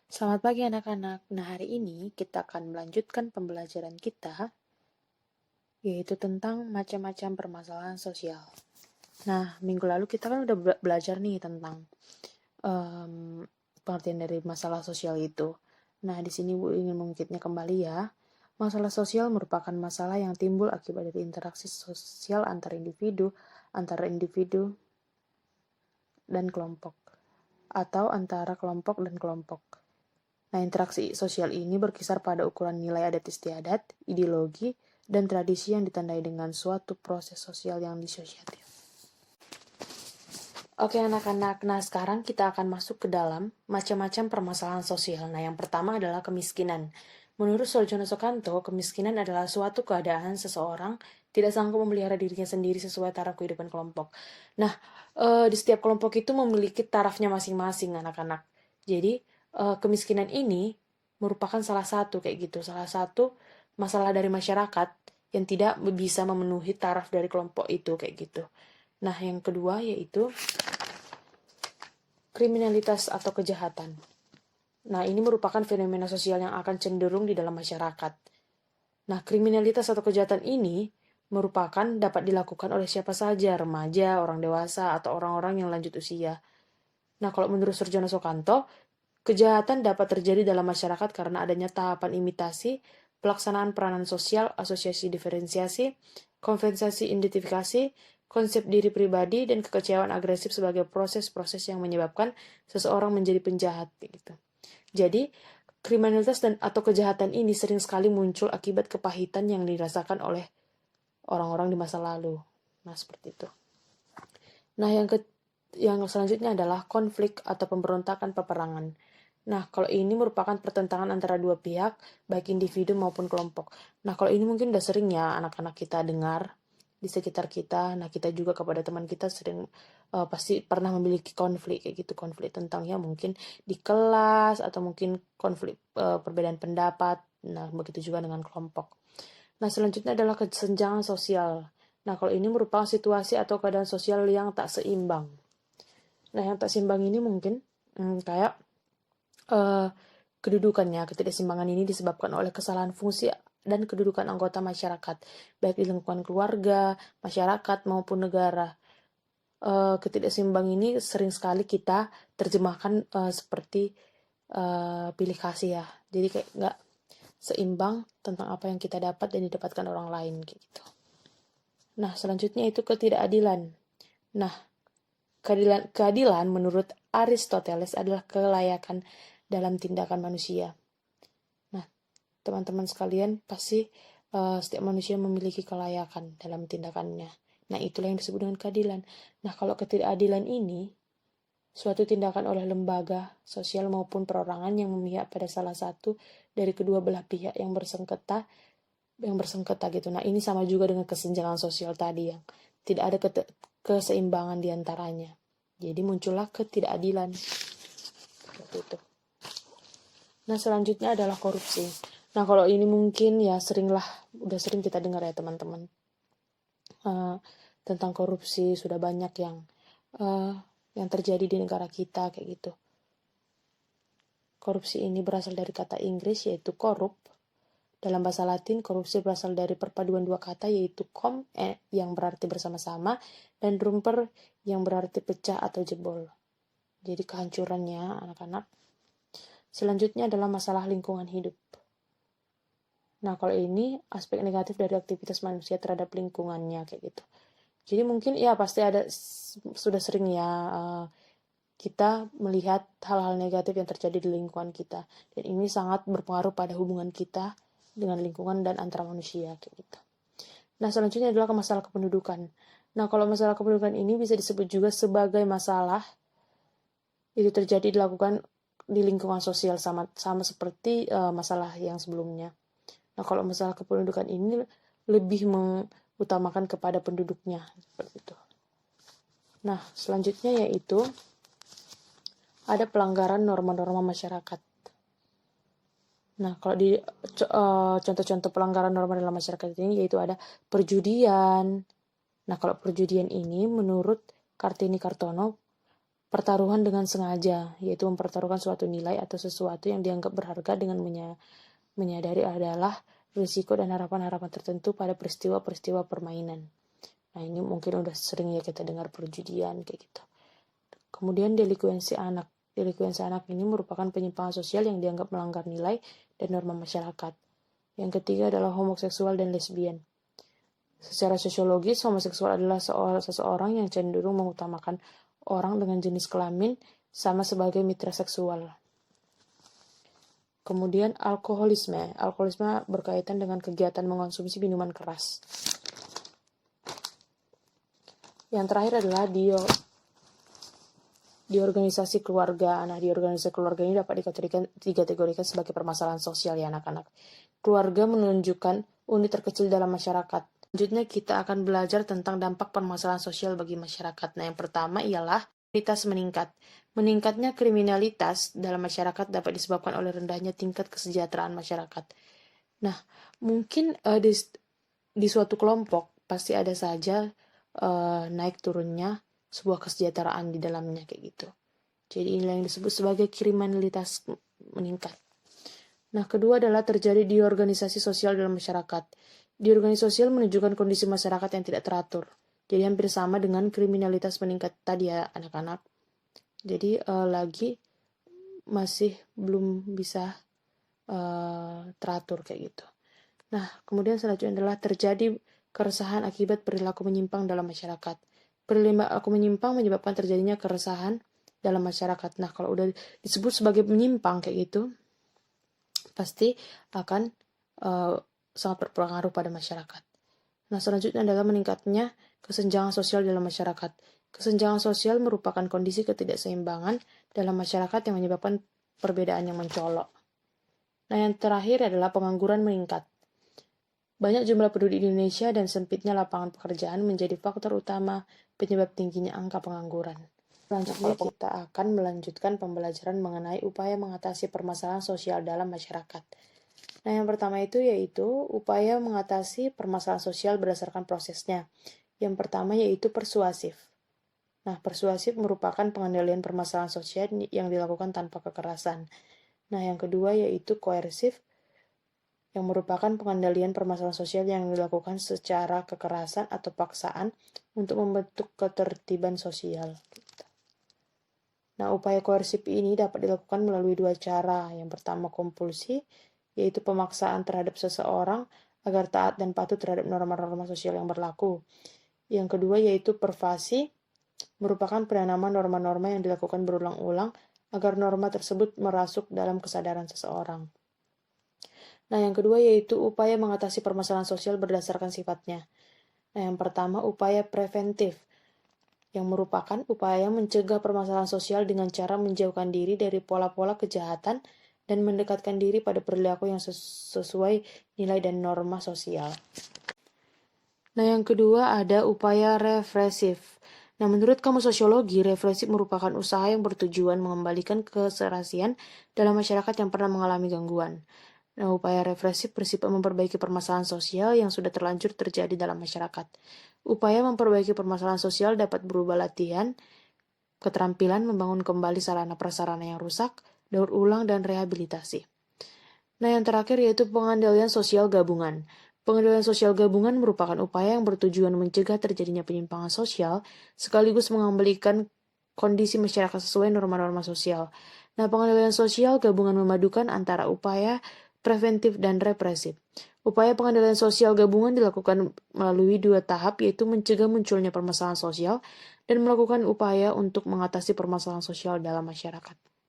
Selamat pagi anak-anak. Nah, hari ini kita akan melanjutkan pembelajaran kita, yaitu tentang macam-macam permasalahan sosial. Nah, minggu lalu kita kan udah belajar nih tentang pengertian dari masalah sosial itu. Nah, di sini Bu ingin mengungkitnya kembali ya. Masalah sosial merupakan masalah yang timbul akibat dari interaksi sosial antara individu dan kelompok, atau antara kelompok dan kelompok. Nah, interaksi sosial ini berkisar pada ukuran nilai adat istiadat, ideologi, dan tradisi yang ditandai dengan suatu proses sosial yang disosiatif. Oke anak-anak, nah sekarang kita akan masuk ke dalam macam-macam permasalahan sosial. Nah, yang pertama adalah kemiskinan. Menurut Sojono Soekanto, kemiskinan adalah suatu keadaan seseorang tidak sanggup memelihara dirinya sendiri sesuai taraf kehidupan kelompok. Nah, di setiap kelompok itu memiliki tarafnya masing-masing anak-anak. Jadi, kemiskinan ini merupakan salah satu salah satu masalah dari masyarakat yang tidak bisa memenuhi taraf dari kelompok itu kayak gitu. Nah, yang kedua yaitu kriminalitas atau kejahatan. Nah, ini merupakan fenomena sosial yang akan cenderung di dalam masyarakat. Nah, kriminalitas atau kejahatan ini merupakan dapat dilakukan oleh siapa saja, remaja, orang dewasa, atau orang-orang yang lanjut usia. Nah, kalau menurut Surjono Soekanto, kejahatan dapat terjadi dalam masyarakat karena adanya tahapan imitasi, pelaksanaan peranan sosial, asosiasi diferensiasi, kompensasi identifikasi, konsep diri pribadi, dan kekecewaan agresif sebagai proses-proses yang menyebabkan seseorang menjadi penjahat. Gitu. Jadi, kriminalitas atau kejahatan ini sering sekali muncul akibat kepahitan yang dirasakan oleh orang-orang di masa lalu. Nah, seperti itu. Nah, yang selanjutnya adalah konflik atau pemberontakan peperangan. Nah, kalau ini merupakan pertentangan antara dua pihak, baik individu maupun kelompok. Nah, kalau ini mungkin udah sering ya anak-anak kita dengar di sekitar kita. Nah, kita juga kepada teman kita sering pasti pernah memiliki konflik kayak gitu, konflik tentang ya mungkin di kelas atau mungkin konflik perbedaan pendapat. Nah, begitu juga dengan kelompok. Nah, selanjutnya adalah kesenjangan sosial. Nah, kalau ini merupakan situasi atau keadaan sosial yang tak seimbang. Nah, yang tak seimbang ini mungkin kayak kedudukannya. Ketidakseimbangan ini disebabkan oleh kesalahan fungsi dan kedudukan anggota masyarakat, baik di lingkungan keluarga, masyarakat, maupun negara. Ketidakseimbangan ini sering sekali kita terjemahkan seperti pilih kasih ya. Jadi kayak nggak seimbang tentang apa yang kita dapat dan didapatkan orang lain gitu. Nah, selanjutnya itu ketidakadilan. Nah, keadilan menurut Aristoteles adalah kelayakan dalam tindakan manusia. Nah, teman-teman sekalian pasti setiap manusia memiliki kelayakan dalam tindakannya. Nah, itulah yang disebut dengan keadilan. Nah, kalau ketidakadilan ini suatu tindakan oleh lembaga sosial maupun perorangan yang memihak pada salah satu dari kedua belah pihak yang bersengketa gitu. Nah, ini sama juga dengan kesenjangan sosial tadi yang tidak ada keseimbangan di antaranya. Jadi muncullah ketidakadilan. Seperti itu. Nah, selanjutnya adalah korupsi. Nah, kalau ini mungkin ya udah sering kita dengar ya teman-teman. Tentang korupsi sudah banyak yang terjadi di negara kita kayak gitu. Korupsi ini berasal dari kata Inggris yaitu korup. Dalam bahasa Latin, korupsi berasal dari perpaduan dua kata yaitu yang berarti bersama-sama dan rumper yang berarti pecah atau jebol. Jadi kehancurannya anak-anak. Selanjutnya adalah masalah lingkungan hidup. Nah, kalau ini aspek negatif dari aktivitas manusia terhadap lingkungannya kayak gitu. Jadi mungkin ya pasti sudah sering ya kita melihat hal-hal negatif yang terjadi di lingkungan kita. Dan ini sangat berpengaruh pada hubungan kita dengan lingkungan dan antara manusia kayak gitu. Nah, selanjutnya adalah masalah kependudukan. Nah, kalau masalah kependudukan ini bisa disebut juga sebagai masalah itu terjadi dilakukan di lingkungan sosial sama seperti masalah yang sebelumnya. Nah, kalau masalah kependudukan ini lebih mengutamakan kepada penduduknya seperti itu. Nah, selanjutnya yaitu ada pelanggaran norma-norma masyarakat. Nah, kalau di contoh-contoh pelanggaran norma dalam masyarakat ini yaitu ada perjudian. Nah, kalau perjudian ini menurut Kartini Kartono pertaruhan dengan sengaja, yaitu mempertaruhkan suatu nilai atau sesuatu yang dianggap berharga dengan menyadari adalah risiko dan harapan-harapan tertentu pada peristiwa-peristiwa permainan. Nah, ini mungkin udah sering ya kita dengar perjudian kayak gitu. Kemudian delikuensi anak. Delikuensi anak ini merupakan penyimpangan sosial yang dianggap melanggar nilai dan norma masyarakat. Yang ketiga adalah homoseksual dan lesbian. Secara sosiologis, homoseksual adalah seseorang yang cenderung mengutamakan orang dengan jenis kelamin sama sebagai mitra seksual. Kemudian alkoholisme. Alkoholisme berkaitan dengan kegiatan mengonsumsi minuman keras. Yang terakhir adalah di organisasi keluarga. Nah, di organisasi keluarga ini dapat dikategorikan sebagai permasalahan sosial ya anak-anak. Keluarga menunjukkan unit terkecil dalam masyarakat. Selanjutnya kita akan belajar tentang dampak permasalahan sosial bagi masyarakat. Nah, yang pertama ialah kriminalitas meningkat. Meningkatnya kriminalitas dalam masyarakat dapat disebabkan oleh rendahnya tingkat kesejahteraan masyarakat. Nah, mungkin di suatu kelompok pasti ada saja naik turunnya sebuah kesejahteraan di dalamnya kayak gitu. Jadi inilah yang disebut sebagai kriminalitas meningkat. Nah, kedua adalah terjadi di organisasi sosial dalam masyarakat. Di organisasi sosial menunjukkan kondisi masyarakat yang tidak teratur. Jadi hampir sama dengan kriminalitas meningkat tadi ya anak-anak. Jadi lagi masih belum bisa teratur kayak gitu. Nah, kemudian selanjutnya adalah terjadi keresahan akibat perilaku menyimpang dalam masyarakat. Perilaku menyimpang menyebabkan terjadinya keresahan dalam masyarakat. Nah, kalau udah disebut sebagai menyimpang kayak gitu, pasti akan sangat berpengaruh pada masyarakat. Nah, selanjutnya adalah meningkatnya kesenjangan sosial dalam masyarakat. Kesenjangan sosial merupakan kondisi ketidakseimbangan dalam masyarakat yang menyebabkan perbedaan yang mencolok. Nah, yang terakhir adalah pengangguran meningkat. Banyak jumlah penduduk di Indonesia dan sempitnya lapangan pekerjaan menjadi faktor utama penyebab tingginya angka pengangguran. Selanjutnya kita akan melanjutkan pembelajaran mengenai upaya mengatasi permasalahan sosial dalam masyarakat. Nah, yang pertama yaitu upaya mengatasi permasalahan sosial berdasarkan prosesnya. Yang pertama yaitu persuasif. Nah, persuasif merupakan pengendalian permasalahan sosial yang dilakukan tanpa kekerasan. Nah, yang kedua yaitu koersif, yang merupakan pengendalian permasalahan sosial yang dilakukan secara kekerasan atau paksaan untuk membentuk ketertiban sosial. Nah, upaya koersif ini dapat dilakukan melalui dua cara. Yang pertama kompulsi, yaitu pemaksaan terhadap seseorang agar taat dan patuh terhadap norma-norma sosial yang berlaku. Yang kedua yaitu pervasi, merupakan penanaman norma-norma yang dilakukan berulang-ulang agar norma tersebut merasuk dalam kesadaran seseorang. Nah, yang kedua yaitu upaya mengatasi permasalahan sosial berdasarkan sifatnya. Nah, yang pertama upaya preventif, yang merupakan upaya mencegah permasalahan sosial dengan cara menjauhkan diri dari pola-pola kejahatan dan mendekatkan diri pada perilaku yang sesuai nilai dan norma sosial. Nah, yang kedua ada upaya represif. Nah, menurut Kamus Sosiologi, represif merupakan usaha yang bertujuan mengembalikan keserasian dalam masyarakat yang pernah mengalami gangguan. Nah, upaya represif bersifat memperbaiki permasalahan sosial yang sudah terlanjur terjadi dalam masyarakat. Upaya memperbaiki permasalahan sosial dapat berupa latihan, keterampilan membangun kembali sarana prasarana yang rusak, daur ulang, dan rehabilitasi. Nah, yang terakhir yaitu pengandaian sosial gabungan. Pengandaian sosial gabungan merupakan upaya yang bertujuan mencegah terjadinya penyimpangan sosial, sekaligus mengembalikan kondisi masyarakat sesuai norma-norma sosial. Nah, pengandaian sosial gabungan memadukan antara upaya preventif dan represif. Upaya pengandaian sosial gabungan dilakukan melalui dua tahap, yaitu mencegah munculnya permasalahan sosial dan melakukan upaya untuk mengatasi permasalahan sosial dalam masyarakat.